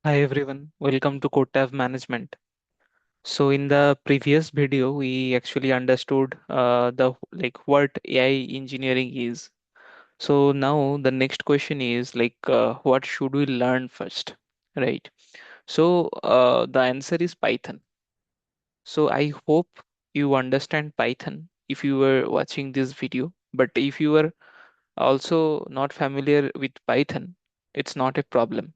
Hi everyone, welcome to CodeTav Management. So in the previous video, we actually understood the what AI engineering is. So now the next question is what should we learn first, right? So the answer is Python. So I hope you understand Python if you were watching this video. But if you are also not familiar with Python, it's not a problem.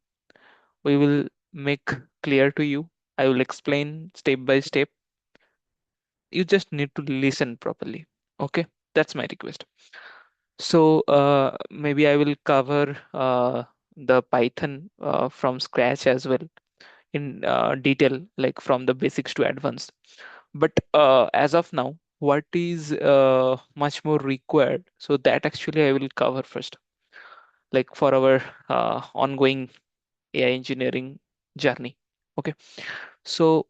We will make clear to you. I will explain step by step. You just need to listen properly. Okay, that's my request. So maybe I will cover the Python from scratch as well in detail, like from the basics to advanced. But as of now, what is much more required? So that actually I will cover first, like for our ongoing AI engineering journey. Okay, so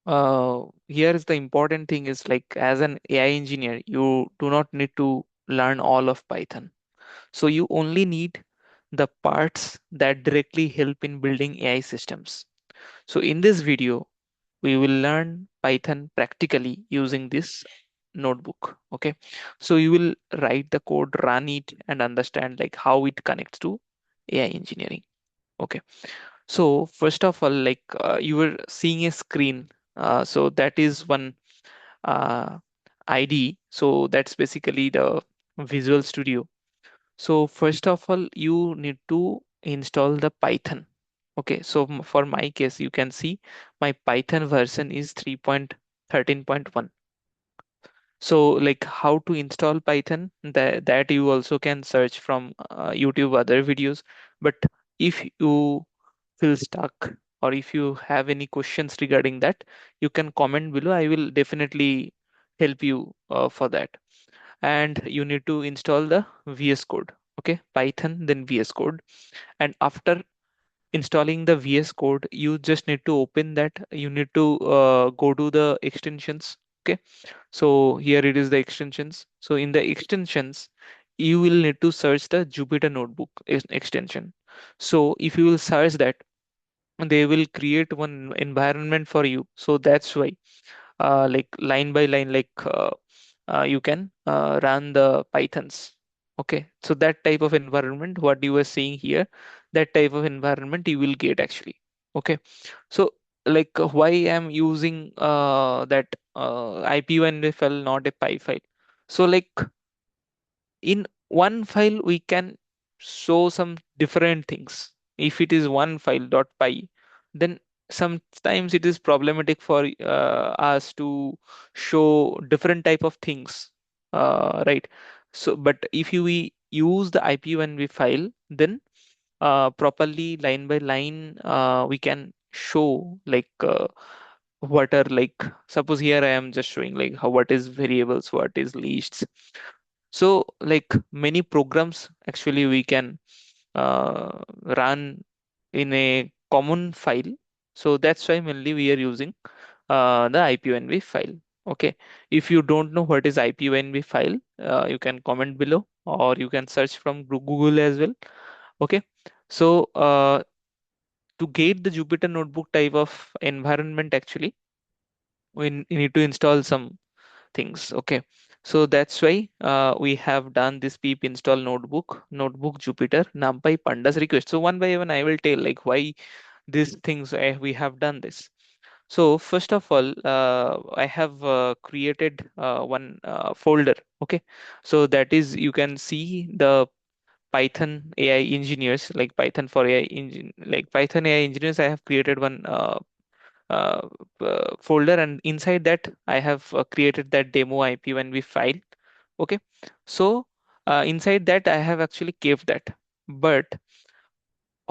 here is the important thing is like as an AI engineer, you do not need to learn all of Python. So you only need the parts that directly help in building AI systems. So in this video, we will learn Python practically using this notebook. Okay. So you will write the code, run it, and understand like how it connects to AI engineering. Okay. So first of all, you were seeing a screen. So that is one uh, ID. So that's basically the Visual Studio. So first of all, you need to install the Python. Okay, so for my case, you can see my Python version is 3.13.1. So like how to install Python, that you also can search from YouTube other videos. But if you feel stuck or if you have any questions regarding that, you can comment below. I will definitely help you for that. And you need to install the VS Code. Okay, Python, then VS Code. And after installing the VS Code, you just need to open that. You need to go to the extensions. Okay, so here it is the extensions. So in the extensions, you will need to search the Jupyter Notebook extension. So if you will search that, they will create one environment for you. So that's why like line by line, you can run the pythons. Okay, so that type of environment what you were seeing here, that type of environment you will get actually. Okay, so why I'm using that ipynb file, not a py file. So like in one file we can show some different things. If it is one file .py, then sometimes it is problematic for us to show different type of things, right? So but if we use the ipynb file, then properly line by line we can show what are like, suppose here I am just showing like how what is variables, what is lists. So like many programs actually we can run in a common file. So that's why mainly we are using the ipynb file. Okay, if you don't know what is ipynb file, you can comment below or you can search from Google as well. Okay, so to get the Jupyter Notebook type of environment, actually we need to install some things. Okay, so that's why we have done this pip install notebook Jupyter NumPy Pandas request. So one by one I will tell like why these things we have done this. So first of all, I have created one folder. Okay, so that is you can see the Python AI engineers, like Python for AI engine, like Python AI engineers. I have created one uh, folder, and inside that I have created that demo ipynb file. Okay, so inside that I have actually kept that. But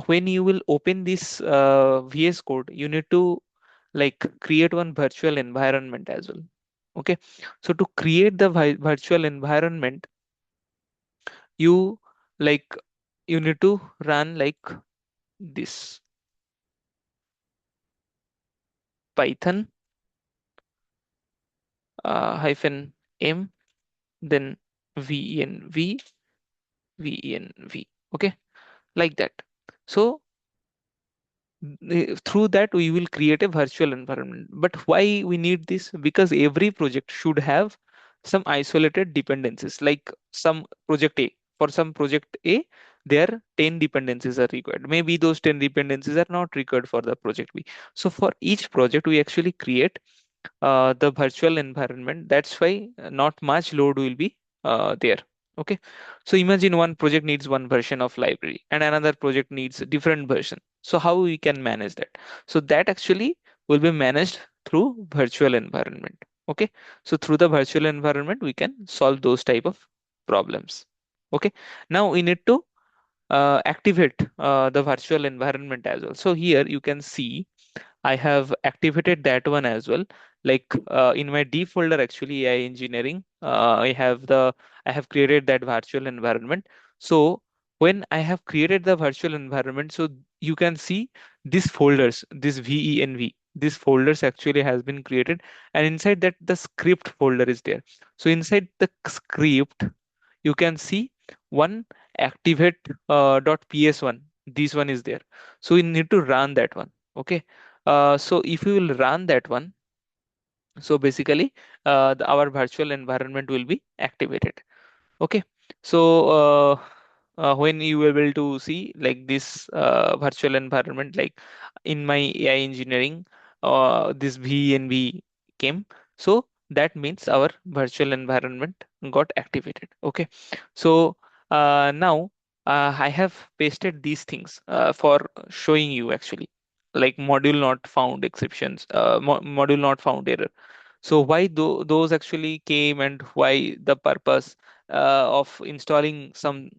when you will open this VS Code, you need to like create one virtual environment as well. Okay, so to create the virtual environment, you like you need to run like this Python hyphen m, then venv venv. Okay, like that. So through that we will create a virtual environment. But why we need this? Because every project should have some isolated dependencies. Like some project A, for some project A there 10 dependencies are required, maybe those 10 dependencies are not required for the project B. So for each project we actually create the virtual environment. That's why not much load will be there. Okay, so imagine one project needs one version of library and another project needs a different version. So how we can manage that? So that actually will be managed through virtual environment. Okay, so through the virtual environment we can solve those type of problems. Okay, now we need to activate the virtual environment as well. So here you can see I have activated that one as well. Like in my D folder, actually AI engineering, I have created that virtual environment. So when I have created the virtual environment, so you can see these folders, this venv, these folders actually has been created, and inside that the script folder is there. So inside the script, you can see one activate .ps1. This one is there. So we need to run that one. Okay, so if you will run that one, so basically our virtual environment will be activated. Okay, so when you will be able to see like this virtual environment, like in my AI engineering, this VNV came. So that means our virtual environment got activated. Okay, so now I have pasted these things for showing you actually, like module not found exceptions, module not found error. So why those actually came and why the purpose of installing some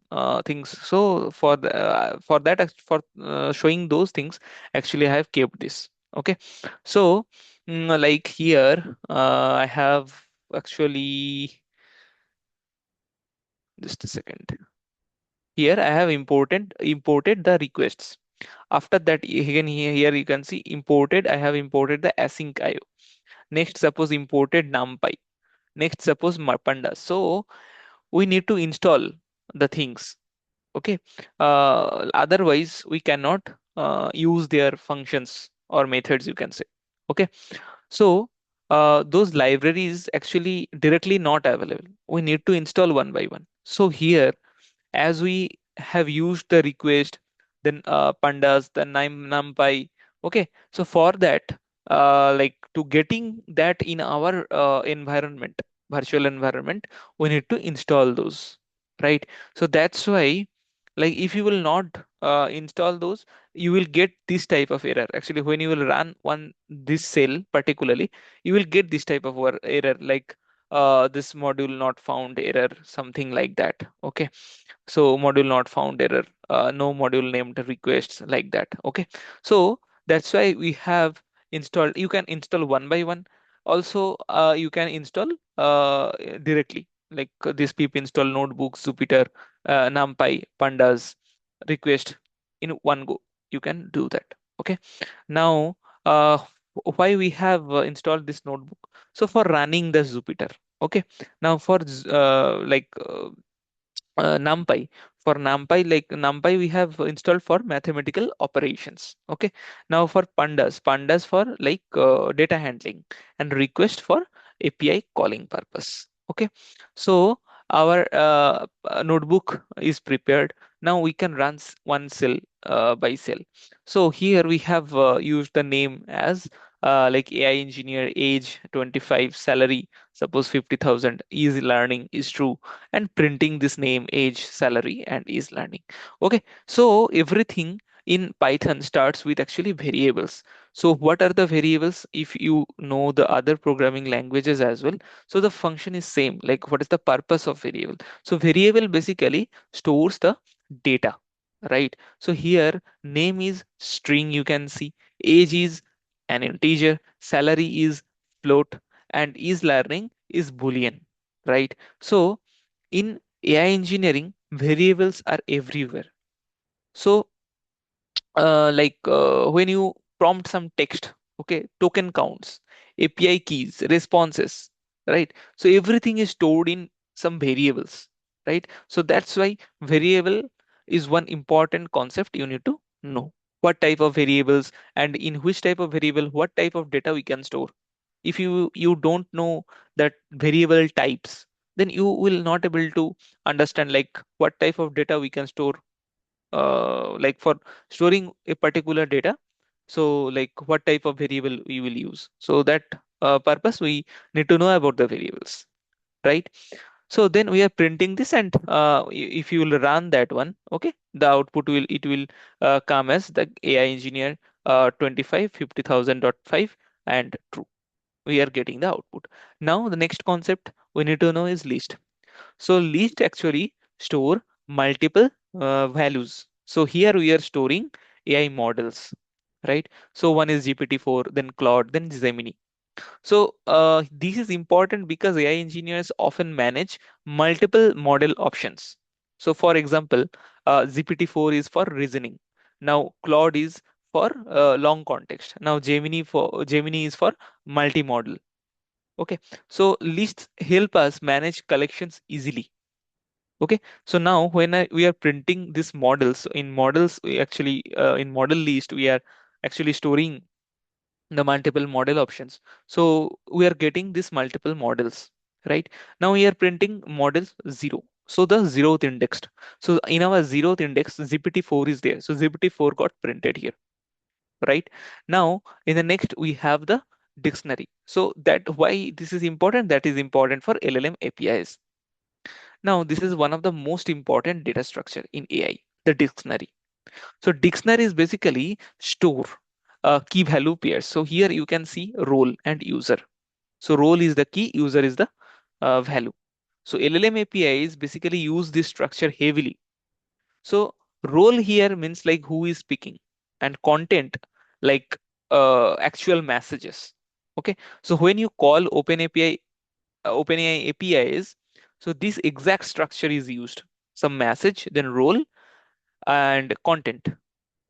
things. So for that for showing those things, actually I have kept this. Okay, so like here I have actually, just a second. Here I have imported the requests. After that, again here you can see imported. I have imported the async IO. Next, suppose imported NumPy. Next, suppose Pandas. So we need to install the things. Okay, otherwise we cannot use their functions or methods, you can say. Okay, so those libraries actually directly not available, we need to install one by one. So here, as we have used the request, then pandas, the numpy. Okay, so for that, like to getting that in our environment, virtual environment, we need to install those, right? So that's why, like if you will not install those, you will get this type of error. Actually, when you will run one this cell particularly, you will get this type of error, like this module not found error, something like that. Okay, so module not found error, no module named requests, like that. Okay, so that's why we have installed. You can install one by one. Also you can install directly, like this pip install notebooks, Jupyter, NumPy, Pandas, request in one go. You can do that. Okay, now why we have installed this notebook? So for running the Jupyter. Okay, now for NumPy. For NumPy, like NumPy, we have installed for mathematical operations. Okay. Now for Pandas for like data handling, and request for API calling purpose. Okay. So our notebook is prepared. Now we can run one cell by cell. So here we have used the name as like AI engineer, age 25, salary suppose 50,000, is learning is true, and printing this name, age, salary, and is learning. Okay, so everything in Python starts with actually variables. So what are the variables? If you know the other programming languages as well, so the function is same. Like what is the purpose of variable? So variable basically stores the data, right? So here name is string, you can see, age is an integer, salary is float, and is learning is boolean, right? So in AI engineering, variables are everywhere. So, when you prompt some text, okay, token counts, API keys, responses, right? So everything is stored in some variables, right? So that's why variable is one important concept you need to know. what type of variables, and in which type of variable what type of data we can store. If you don't know that variable types, then you will not able to understand like what type of data we can store, like for storing a particular data. So like what type of variable we will use, so that purpose we need to know about the variables, right? So then we are printing this, and if you will run that one, okay, the output will, it will come as the AI engineer 25 50,000.5 and true. We are getting the output. Now the next concept we need to know is list. So list actually store multiple values. So here we are storing AI models, right? So one is GPT-4, then Claude, then Gemini. So this is important because AI engineers often manage multiple model options. So for example, GPT-4 is for reasoning. Now Claude is for long context. Now Gemini is for multi-model. Okay, so lists help us manage collections easily. Okay, so now we are printing these models, in models we actually in model list we are actually storing the multiple model options. So we are getting these multiple models, right? Now we are printing models 0. So the zeroth indexed. So in our zeroth index, GPT-4 is there. So GPT-4 got printed here, right? Now in the next we have the dictionary. So that why this is important, that is important for LLM APIs. Now this is one of the most important data structure in AI, the dictionary. So dictionary is basically store key value pairs. So here you can see role and user. So role is the key, user is the value. So LLM APIs basically use this structure heavily. So role here means like who is speaking, and content like actual messages. Okay. So when you call OpenAI APIs, so this exact structure is used. Some message, then role and content.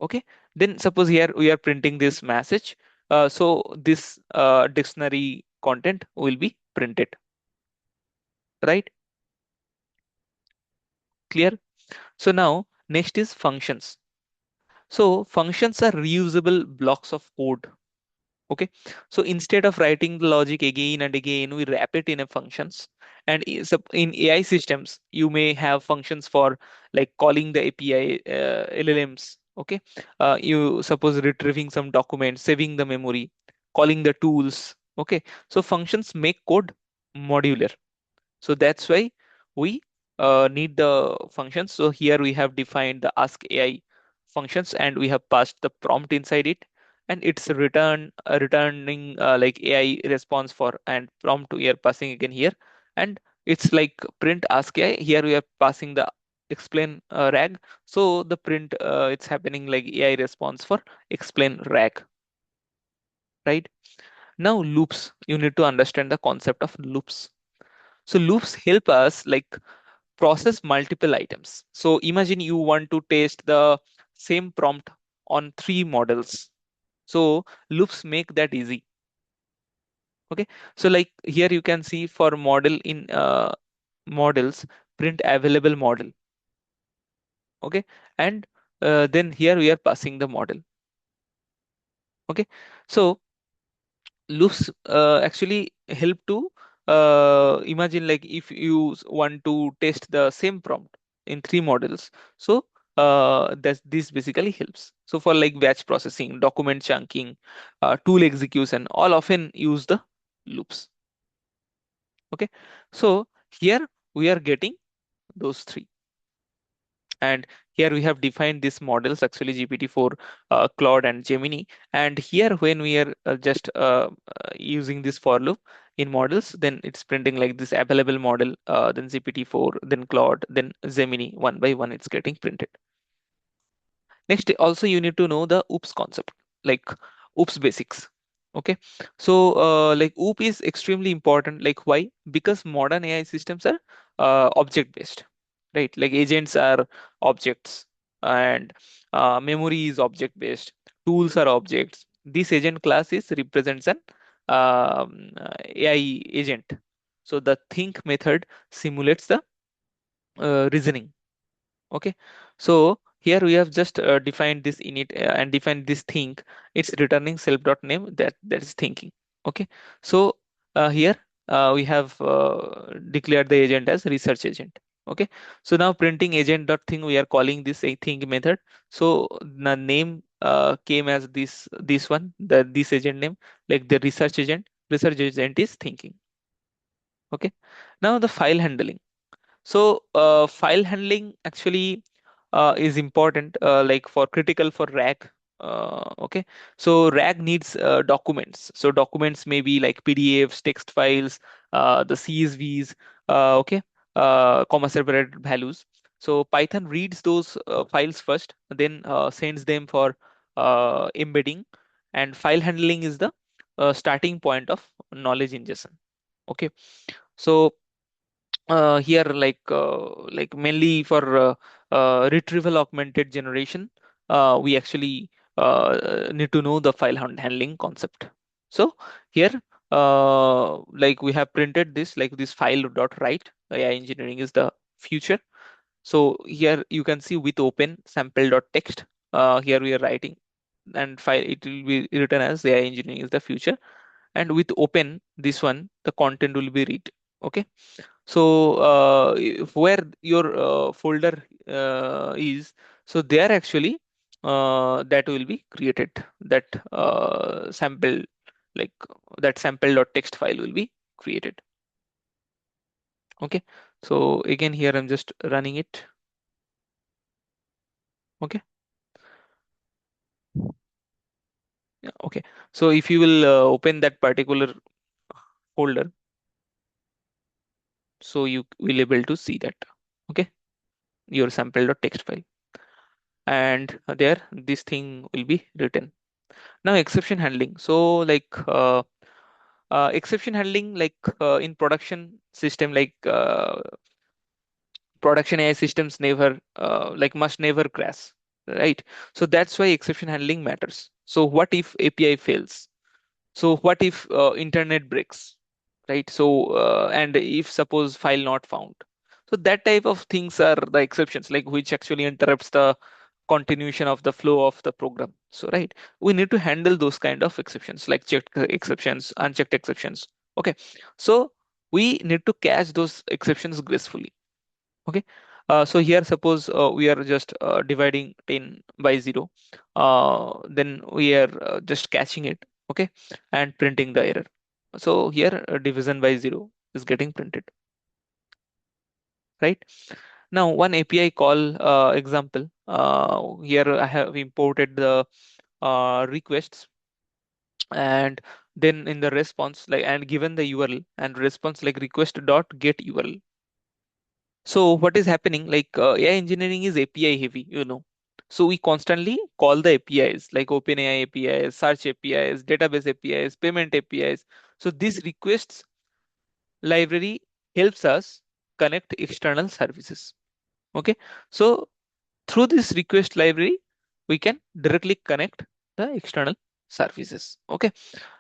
Okay, then suppose here we are printing this message, so this dictionary content will be printed, right? Clear? So now next is functions. So functions are reusable blocks of code. Okay, so instead of writing the logic again and again, we wrap it in a functions. And in AI systems you may have functions for like calling the API LLMs. Okay, you suppose retrieving some documents, saving the memory, calling the tools. Okay, so functions make code modular. So that's why we need the functions. So here we have defined the ask AI functions, and we have passed the prompt inside it, and it's returning like AI response for, and prompt we are passing again here, and it's like print ask AI. Here we are passing the explain rag. So the print it's happening like AI response for explain rag, right? Now loops, you need to understand the concept of loops. So loops help us like process multiple items. So imagine you want to test the same prompt on three models. So loops make that easy. Okay. So like here you can see for model in models, print available model. Okay. And then here we are passing the model. Okay. So loops actually help to imagine like if you want to test the same prompt in three models. So this basically helps. So for like batch processing, document chunking, tool execution, all often use the loops. Okay, so here we are getting those three. And here we have defined these models actually GPT-4, Claude and Gemini. And here when we are just using this for loop in models, then it's printing like this available model, then GPT-4, then Claude, then Gemini, one by one it's getting printed. Next, also you need to know the OOPS concept, like OOPS basics. Okay, so like OOP is extremely important. Like why? Because modern AI systems are object based, right? Like agents are objects, and memory is object based. Tools are objects. This agent class is represents an AI agent. So the think method simulates the reasoning. Okay, so Here we have just defined this init and defined this thing. It's returning self.name, that is thinking. Okay. So here we have declared the agent as research agent. Okay. So now printing agent.thing, we are calling this a thing method. So the name came as this one, this agent name, like the research agent. Research agent is thinking. Okay. Now the file handling. So file handling actually is important, like for critical for RAG. Okay, so RAG needs documents. So documents may be like PDFs, text files, the CSVs, okay, comma separated values. So Python reads those files first, then sends them for embedding, and file handling is the starting point of knowledge ingestion. Okay, so here like mainly for retrieval augmented generation, we actually need to know the handling concept. So here like we have printed this, like this file dot write AI engineering is the future. So here you can see with open sample dot text, here we are writing, and file it will be written as AI engineering is the future, and with open this one the content will be read. Okay. So where your folder is, so there actually that will be created, that sample, like that sample.txt file will be created. Okay. So again here I'm just running it. Okay. Yeah, okay. So if you will open that particular folder, so you will able to see that. Okay. Your sample.txt file, and there this thing will be written. Now exception handling. So exception handling, like in production system, like production AI systems never like must never crash, right? So that's why exception handling matters. So what if API fails? So what if internet breaks, right? So and if suppose file not found. So that type of things are the exceptions, like which actually interrupts the continuation of the flow of the program. So right, we need to handle those kind of exceptions, like checked exceptions, unchecked exceptions. Okay, so we need to catch those exceptions gracefully. Okay. So here suppose we are just dividing 10 by 0, then we are just catching it. Okay, and printing the error. So here division by 0 is getting printed, right? Now one API call example, here I have imported the requests, and then in the response, like, and given the URL and response like request dot get URL. So what is happening, like AI engineering is API heavy, you know. So we constantly call the APIs like OpenAI APIs, search APIs, database APIs, payment APIs. So this requests library helps us connect external services. Okay. So through this request library, we can directly connect the external services. Okay.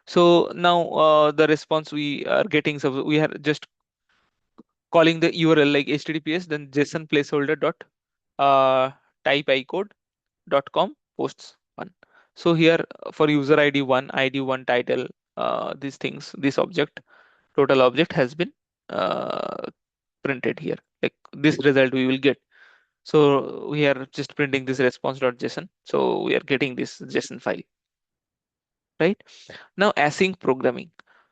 So now the response we are getting, so we are just calling the URL like HTTPS, then JSON placeholder dot uh, type icode dot com posts one. So here for user ID one title, these things, this object, total object has been uh, printed here. Like this result we will get. So we are just printing this response.json. So we are getting this JSON file, right? Now async programming.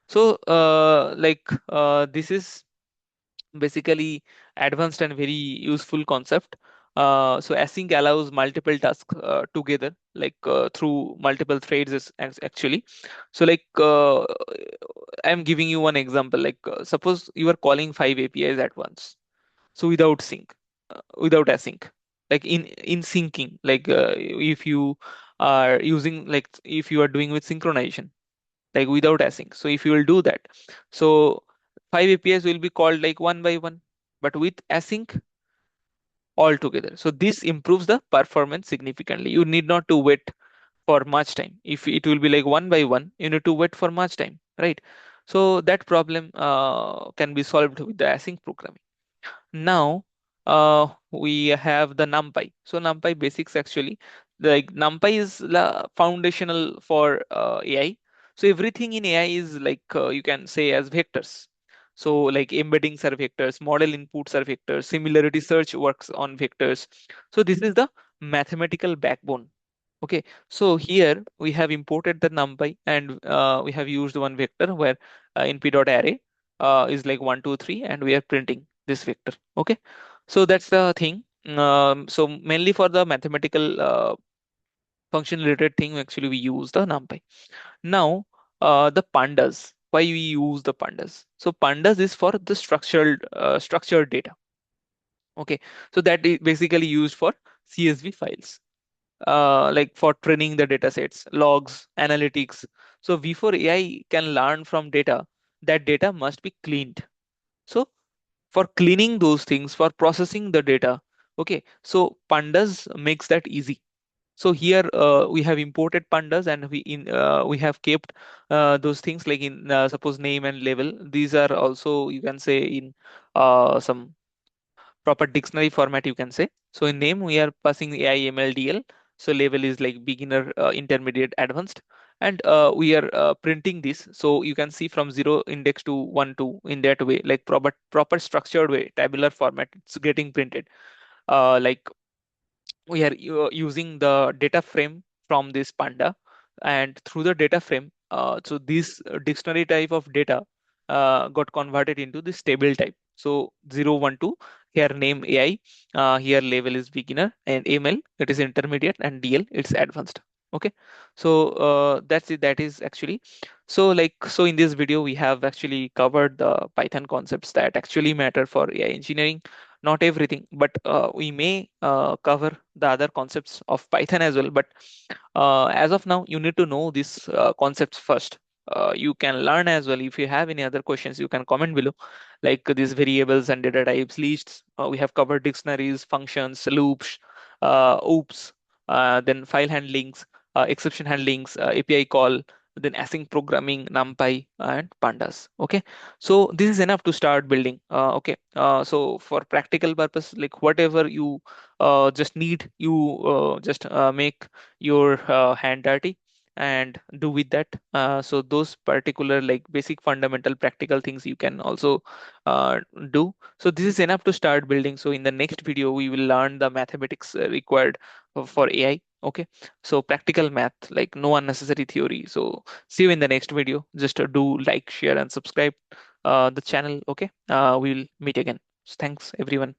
So this is basically advanced and very useful concept. So async allows multiple tasks together, like through multiple threads actually. So like I'm giving you one example. Like suppose you are calling 5 APIs at once. So without async, like in syncing, like if you are using, like if you are doing with synchronization, like without async. So if you will do that, so 5 APIs will be called like one by one, but with async all together. So this improves the performance significantly. You need not to wait for much time. If it will be like one by one, you need to wait for much time, right? So that problem can be solved with the async programming. Now we have the NumPy. So NumPy basics actually, like NumPy is foundational for AI. So everything in AI is like you can say as vectors. So like embeddings are vectors, model inputs are vectors, similarity search works on vectors. So this is the mathematical backbone. Okay, so here we have imported the NumPy and we have used one vector where np.array is like 1, 2, 3, and we are printing this vector. Okay, so that's the thing. So mainly for the mathematical function related thing, actually we use the NumPy. Now, the pandas. Why we use the pandas? So pandas is for the structured data. Okay, so that is basically used for CSV files, like for training the data sets, logs, analytics. So before AI can learn from data, that data must be cleaned. So for cleaning those things, for processing the data, okay, so pandas makes that easy. So here we have imported pandas and we have kept those things like in suppose name and label. These are also you can say in some proper dictionary format you can say. So in name we are passing AIMLDL. So label is like beginner, intermediate, advanced, and we are printing this. So you can see from zero index to one two in that way, like proper structured way, tabular format. It's getting printed. Like we are using the data frame from this panda, and through the data frame, so this dictionary type of data got converted into this table type. So 0 1 2, here name AI, here label is beginner, and ml it is intermediate, and dl it's advanced. Okay, so that's it. That is actually, so like, so in this video we have actually covered the Python concepts that actually matter for AI engineering. Not everything, but we may cover the other concepts of Python as well. But as of now, you need to know these concepts first. You can learn as well. If you have any other questions, you can comment below, like these variables and data types, lists. We have covered dictionaries, functions, loops, oops, then file handlings, exception handlings, API call, then async programming, NumPy, and pandas. Okay, so this is enough to start building. Okay, so for practical purpose, like whatever you just need, you just make your hand dirty and do with that. So those particular like basic fundamental practical things you can also uh, do. So this is enough to start building. So in the next video we will learn the mathematics required for AI. Okay, so practical math, like no unnecessary theory. So see you in the next video. Just do like, share, and subscribe the channel. Okay, we'll meet again. Thanks everyone.